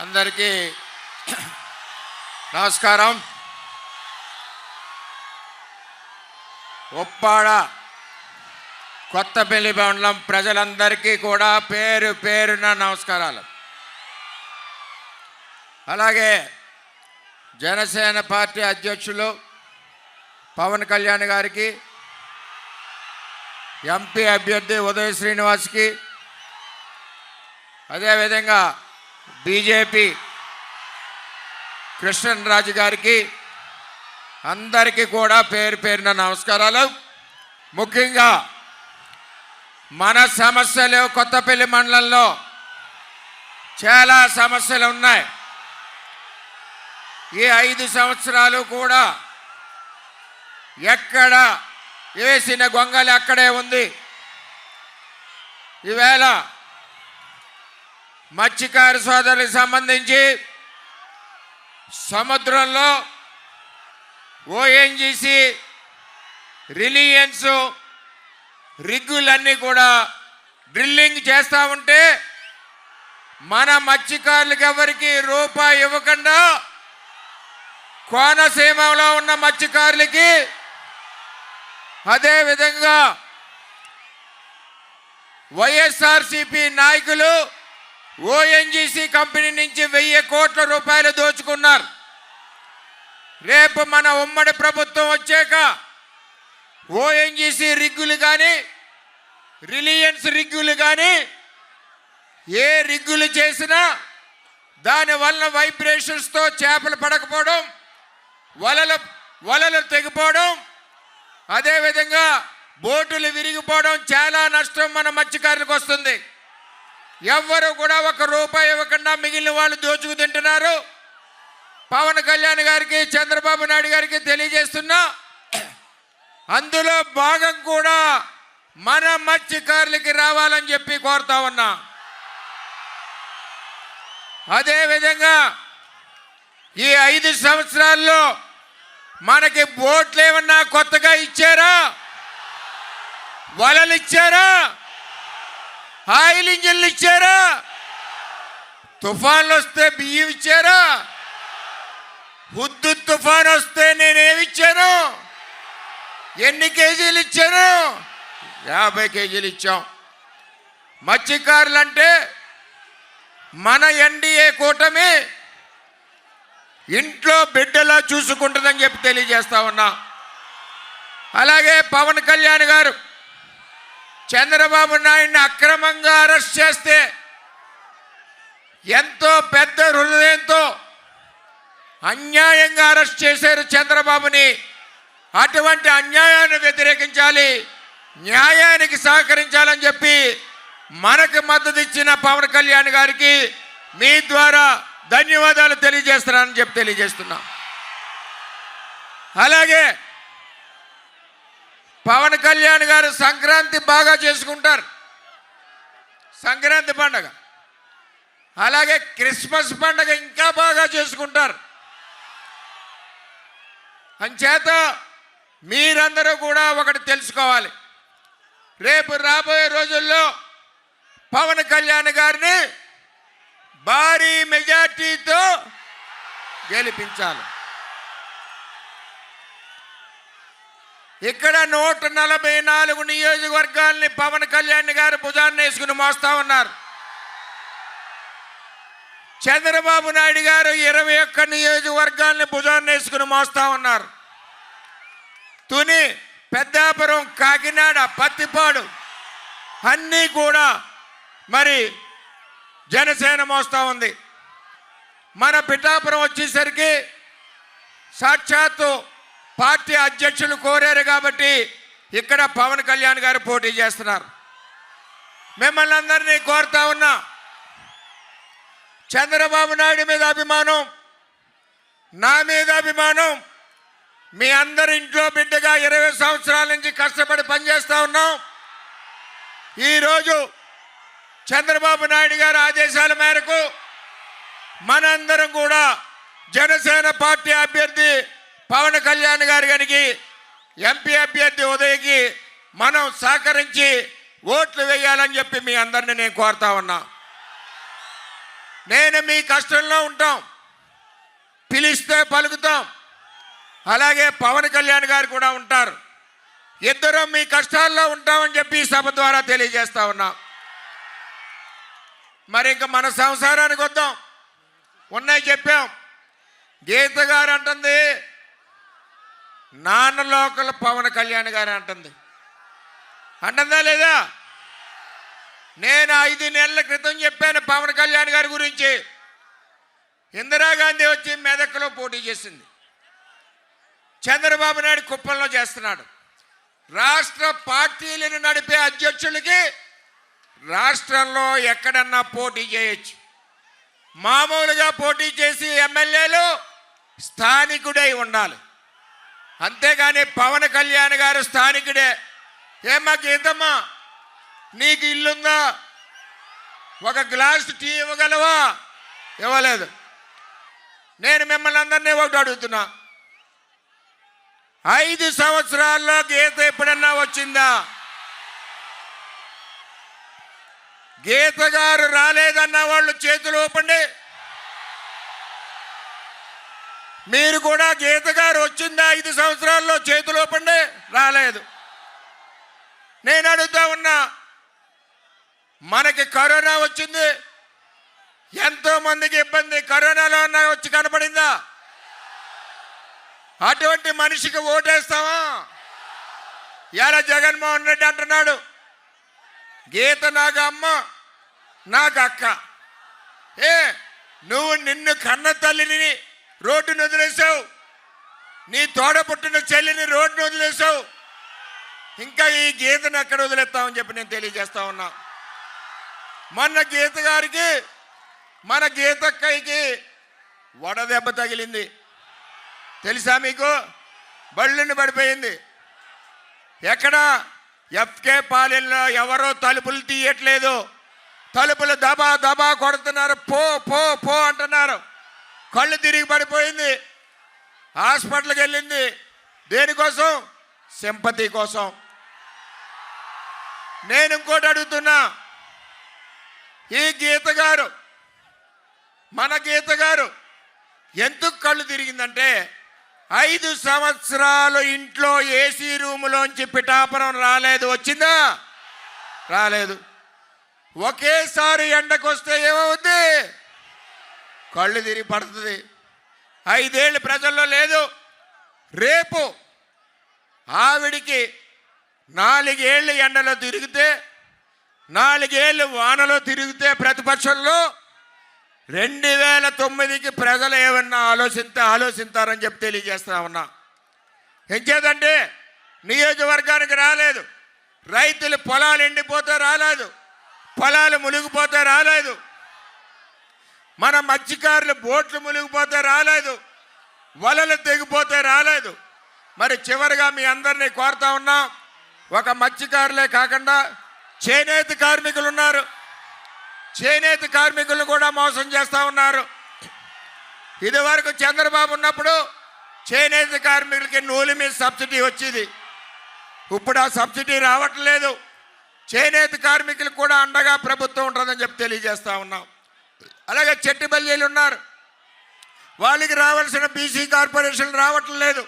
అందరికీ నమస్కారం. ఉప్పాడ కొత్తపల్లి మండలం ప్రజలందరికీ కూడా పేరు పేరున నమస్కారాలు. అలాగే జనసేన పార్టీ అధ్యక్షులు పవన్ కళ్యాణ్ గారికి, ఎంపీ అభ్యర్థి ఉదయ శ్రీనివాస్కి, అదేవిధంగా బీజేపీ కృష్ణరాజు గారికి అందరికీ కూడా పేరు పేరున నమస్కారాలు. ముఖ్యంగా మన సమస్యలు కొత్తపల్లి మండలంలో చాలా సమస్యలు ఉన్నాయి. ఈ 5 సంవత్సరాలు కూడా ఎక్కడ వేసిన గొంగలి అక్కడే ఉంది. ఈవేళ మత్స్యకార సోదరులకు సంబంధించి సముద్రంలో ఓఎన్జీసీ, రిలయన్స్ రిగ్గులన్నీ కూడా డ్రిల్లింగ్ చేస్తూ ఉంటే మన మత్స్యకారులకు ఎవరికి రూపాయి ఇవ్వకుండా కోనసీమలో ఉన్న మత్స్యకారులకి, అదేవిధంగా వైఎస్ఆర్సీపీ నాయకులు ఓఎన్జీసీ కంపెనీ నుంచి 1000 కోట్ల రూపాయలు దోచుకున్నారు. రేపు మన ఉమ్మడి ప్రభుత్వం వచ్చాక ఓఎన్జీసీ రిగ్గులు కానీ, రిలయన్స్ రిగ్గులు కానీ ఏ రిగ్గులు చేసినా దానివల్ల వైబ్రేషన్స్తో చేపలు పడకపోవడం, వలలు తెగిపోవడం, అదేవిధంగా బోటులు విరిగిపోవడం, చాలా నష్టం మన మత్స్యకారులకు వస్తుంది. ఎవ్వరు కూడా 1 రూపాయి ఇవ్వకుండా మిగిలిన వాళ్ళు దోచుకు తింటున్నారు. పవన్ కళ్యాణ్ గారికి, చంద్రబాబు నాయుడు గారికి తెలియజేస్తున్నా, అందులో భాగం కూడా మన మత్స్యకారులకి రావాలని చెప్పి కోరుతా ఉన్నా. అదేవిధంగా ఈ 5 సంవత్సరాల్లో మనకి బోట్లు ఏమన్నా కొత్తగా ఇచ్చారా? వలలు ఇచ్చారా? ఆయిల్ ఇంజిన్లు ఇచ్చారా? తుఫాన్లు వస్తే బియ్యం ఇచ్చారా? హుద్దు తుఫాన్ వస్తే నేనేమిచ్చాను? ఎన్ని కేజీలు ఇచ్చాను? 50 కేజీలు ఇచ్చాం. మత్స్యకారులంటే మన ఎన్డీఏ కూటమి ఇంట్లో బిడ్డలా చూసుకుంటుందని చెప్పి తెలియజేస్తా ఉన్నా. అలాగే పవన్ కళ్యాణ్ గారు చంద్రబాబు నాయుడిని అక్రమంగా అరెస్ట్ చేస్తే ఎంతో పెద్ద హృదయంతో అన్యాయంగా అరెస్ట్ చేశారు చంద్రబాబుని. అటువంటి అన్యాయాన్ని వ్యతిరేకించాలి, న్యాయానికి సహకరించాలని చెప్పి మనకు మద్దతు ఇచ్చిన పవన్ కళ్యాణ్ గారికి మీ ద్వారా ధన్యవాదాలు తెలియజేస్తున్నానని చెప్పి తెలియజేస్తున్నా. అలాగే పవన్ కళ్యాణ్ గారు సంక్రాంతి బాగా చేసుకుంటారు, సంక్రాంతి పండగ. అలాగే క్రిస్మస్ పండగ ఇంకా బాగా చేసుకుంటారు. అంచేత మీరందరూ కూడా ఒకటి తెలుసుకోవాలి, రేపు రాబోయే రోజుల్లో పవన్ కళ్యాణ్ గారిని భారీ మెజార్టీతో గెలిపించాలి. ఇక్కడ 144 నియోజకవర్గాల్ని పవన్ కళ్యాణ్ గారు భుజాన్ని వేసుకుని మోస్తా ఉన్నారు. చంద్రబాబు నాయుడు గారు 21 నియోజకవర్గాల్ని భుజాన్ని వేసుకుని మోస్తా ఉన్నారు. తుని, పెద్దాపురం, కాకినాడ, పత్తిపాడు అన్నీ కూడా మరి జనసేన మోస్తా ఉంది. మన పిఠాపురం వచ్చేసరికి సాక్షాత్తు పార్టీ అధ్యక్షులు కోరారు కాబట్టి ఇక్కడ పవన్ కళ్యాణ్ గారు పోటీ చేస్తున్నారు. మిమ్మల్ని అందరినీ కోరుతా ఉన్నా, చంద్రబాబు నాయుడు మీద అభిమానం, నా మీద అభిమానం, మీ అందరి ఇంట్లో బిడ్డగా 20 సంవత్సరాల నుంచి కష్టపడి పనిచేస్తూ ఉన్నాం. ఈరోజు చంద్రబాబు నాయుడు గారి ఆదేశాల మేరకు మనందరం కూడా జనసేన పార్టీ అభ్యర్థి పవన్ కళ్యాణ్ గారికి, ఎంపీ అభ్యర్థి ఉదయ్కి మనం సహకరించి ఓట్లు వేయాలని చెప్పి మీ అందరిని నేను కోరుతా ఉన్నా. నేను మీ కష్టంలో ఉంటాం, పిలిస్తే పలుకుతాం. అలాగే పవన్ కళ్యాణ్ గారు కూడా ఉంటారు. ఇద్దరం మీ కష్టాల్లో ఉంటామని చెప్పి ఈ సభ ద్వారా తెలియజేస్తా ఉన్నాం. మరి ఇంకా మన సంసారానికి వద్దాం. ఉన్నాయి చెప్పాం. గీత గారు అంటుంది నాన్న లోకల్ పవన్ కళ్యాణ్ గారు అంటుందా లేదా? నేను 5 నెలల క్రితం చెప్పాను పవన్ కళ్యాణ్ గారి గురించి. ఇందిరాగాంధీ వచ్చి మెదక్లో పోటీ చేసింది, చంద్రబాబు నాయుడు కుప్పంలో చేస్తున్నాడు. రాష్ట్ర పార్టీలను నడిపే అధ్యక్షులకి రాష్ట్రంలో ఎక్కడన్నా పోటీ చేయొచ్చు. మామూలుగా పోటీ చేసి ఎమ్మెల్యేలు స్థానికుడై ఉండాలి, అంతేగాని పవన్ కళ్యాణ్ గారు స్థానికుడే. ఏమ్మా గీతమ్మా, నీకు ఇల్లుందా? ఒక గ్లాసు టీ ఇవ్వగలవా? ఇవ్వలేదు. నేను మిమ్మల్ని అందరినీ ఒకటి అడుగుతున్నా, 5 సంవత్సరాల్లో గీత ఎప్పుడన్నా వచ్చిందా? గీత గారు రాలేదన్న వాళ్ళు చేతులు ఊపండి. మీరు కూడా గీత గారు వచ్చిందా 5 సంవత్సరాల్లో? చేతులు ఊపండి. రాలేదు. నేను అడుగుతా ఉన్నా, మనకి కరోనా వచ్చింది, ఎంతో మందికి ఇబ్బంది. కరోనాలో ఉన్న వచ్చి కనపడిందా? అటువంటి మనిషికి ఓటేస్తావా? ఇలా జగన్మోహన్ రెడ్డి అంటున్నాడు గీత నాకు అమ్మ, నాకు అక్క. నువ్వు నిన్ను కన్న తల్లిని రోడ్డును వదిలేసావు, నీ తోడ పుట్టిన చెల్లిని రోడ్డును వదిలేసావు, ఇంకా ఈ గీతను ఎక్కడ వదిలేస్తామని చెప్పి నేను తెలియజేస్తా ఉన్నా. మొన్న గీత గారికి, మన గీతక్కయ్యకి వడదెబ్బ తగిలింది, తెలుసా మీకు? బళ్ళుని పడిపోయింది. ఎక్కడ? ఎఫ్కే పాలెంలో ఎవరో తలుపులు తీయట్లేదు, తలుపులు దబా దబా కొడుతున్నారు, పో పో పో అంటున్నారు. కళ్ళు తిరిగి పడిపోయింది, హాస్పిటల్కి వెళ్ళింది. దేనికోసం? సింపతి కోసం. నేను ఇంకోటి అడుగుతున్నా, ఈ గీత గారు, మన గీత గారు ఎందుకు కళ్ళు తిరిగిందంటే 5 సంవత్సరాలు ఇంట్లో ఏసీ రూములోంచి పిఠాపురం రాలేదు. వచ్చిందా? రాలేదు. ఒకేసారి ఎండకు వస్తే ఏమవుద్ది? కళ్ళు తిరిగి పడుతుంది. 5 ఏళ్ళు ప్రజల్లో లేదు. రేపు ఆవిడికి 4 ఏళ్ళు ఎండలో తిరిగితే, 4 ఏళ్ళు వానలో తిరిగితే ప్రతిపక్షంలో 2009కి ప్రజలు ఏమన్నా ఆలోచిస్తారని చెప్పి తెలియజేస్తా ఉన్నా. ఏం చేద్దంటే నియోజకవర్గానికి రాలేదు, రైతులు పొలాలు ఎండిపోతే రాలేదు, పొలాలు మునిగిపోతే రాలేదు, మన మత్స్యకారులు బోట్లు మునిగిపోతే రాలేదు, వలలు తెగిపోతే రాలేదు. మరి చివరిగా మీ అందరినీ కోరుతా ఉన్నా, ఒక మత్స్యకారులే కాకుండా చేనేత కార్మికులు ఉన్నారు, చేనేత కార్మికులను కూడా మోసం చేస్తూ ఉన్నారు. ఇదివరకు చంద్రబాబు ఉన్నప్పుడు చేనేత కార్మికులకి నూలు మీద సబ్సిడీ వచ్చేది, ఇప్పుడు ఆ సబ్సిడీ రావట్లేదు. చేనేత కార్మికులకు కూడా అండగా ప్రభుత్వం ఉంటుందని చెప్పి తెలియజేస్తూ ఉన్నాం. అలాగే చెట్టుబల్లీలు ఉన్నారు, వాళ్ళకి రావాల్సిన బీసీ కార్పొరేషన్ రావట్లేదు.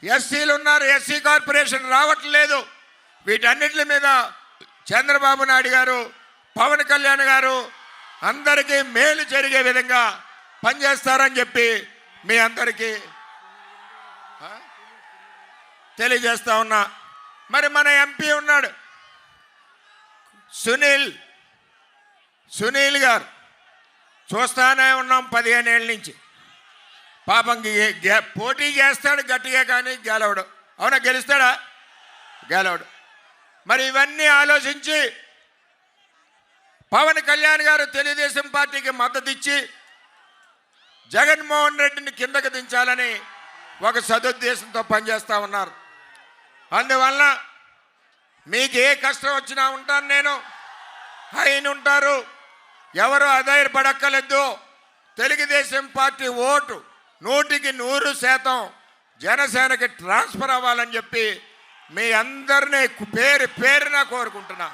ఎస్సీలు ఉన్నారు, ఎస్సీ కార్పొరేషన్ రావట్లేదు. వీటన్నిటి మీద చంద్రబాబు నాయుడు గారు, పవన్ కళ్యాణ్ గారు అందరికీ మేలు జరిగే విధంగా పనిచేస్తారని చెప్పి మీ అందరికీ తెలియజేస్తా ఉన్నా. మరి మన ఎంపీ ఉన్నాడు సునీల్ గారు, చూస్తానే ఉన్నాం 15 ఏళ్ళ నుంచి. పాపం పోటీ చేస్తాడు గట్టిగా, కానీ గెలవడు. అవునా? గెలుస్తాడా? గెలవడు. మరి ఇవన్నీ ఆలోచించి పవన్ కళ్యాణ్ గారు తెలుగుదేశం పార్టీకి మద్దతు ఇచ్చి జగన్మోహన్ రెడ్డిని కిందకు దించాలని ఒక సదుద్దేశంతో పనిచేస్తూ ఉన్నారు. అందువల్ల మీకు ఏ కష్టం వచ్చినా ఉంటాను నేను, ఆయన ఉంటారు, ఎవరు అధైర్యపడక్కర్లేదు. తెలుగుదేశం పార్టీ ఓటు 100% జనసేనకి ట్రాన్స్ఫర్ అవ్వాలని చెప్పి మీ అందరినీ పేరు పేరున కోరుకుంటున్నా.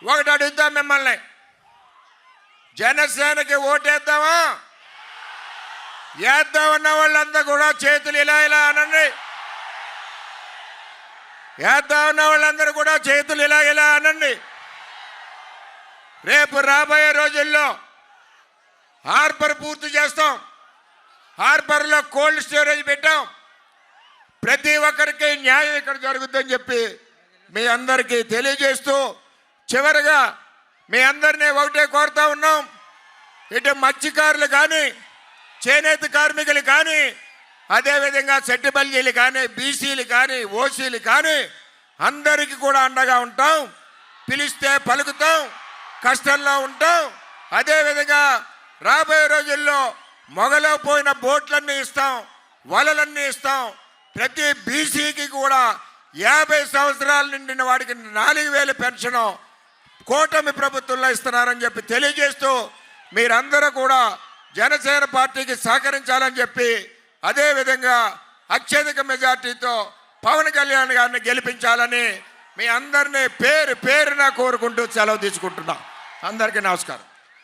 ఒకటి అడుగుతా మిమ్మల్ని, జనసేనకి ఓటేద్దామా? వేద్దామన్న వాళ్ళంతా కూడా చేతులు ఇలా ఇలా అనండి. వేద్దామన్న వాళ్ళందరూ కూడా చేతులు ఇలా ఇలా అనండి. రేపు రాబోయే రోజుల్లో హార్బర్ పూర్తి చేస్తాం. హార్బర్లో కోల్డ్ స్టోరేజ్ పెట్టాం. ప్రతి ఒక్కరికి న్యాయం ఇక్కడ జరుగుతుందని చెప్పి మీ అందరికీ తెలియజేస్తూ చివరిగా మీ అందరినీ ఒకటే కోరుతా ఉన్నాం. ఇటు మత్స్యకారులు కానీ, చేనేత కార్మికులు కానీ, అదేవిధంగా సెట్టిబల్జీలు కానీ, బీసీలు కానీ, ఓసీలు కానీ అందరికీ కూడా అండగా ఉంటాం. పిలిస్తే పలుకుతాం, కష్టంలో ఉంటాం. అదేవిధంగా రాబోయే రోజుల్లో మొగలో పోయిన బోట్లన్నీ ఇస్తాం, వలలన్నీ ఇస్తాం. ప్రతి బీసీకి కూడా 50 సంవత్సరాల నిండిన వాడికి 4000 పెన్షన్ కూటమి ప్రభుత్వంలో ఇస్తున్నారని చెప్పి తెలియజేస్తూ మీరందరూ కూడా జనసేన పార్టీకి సహకరించాలని చెప్పి, అదేవిధంగా అత్యధిక మెజార్టీతో పవన్ కళ్యాణ్ గారిని గెలిపించాలని మీ అందరినీ పేరు పేరున కోరుకుంటూ సెలవు తీసుకుంటున్నాం. అందరికీ నమస్కారం.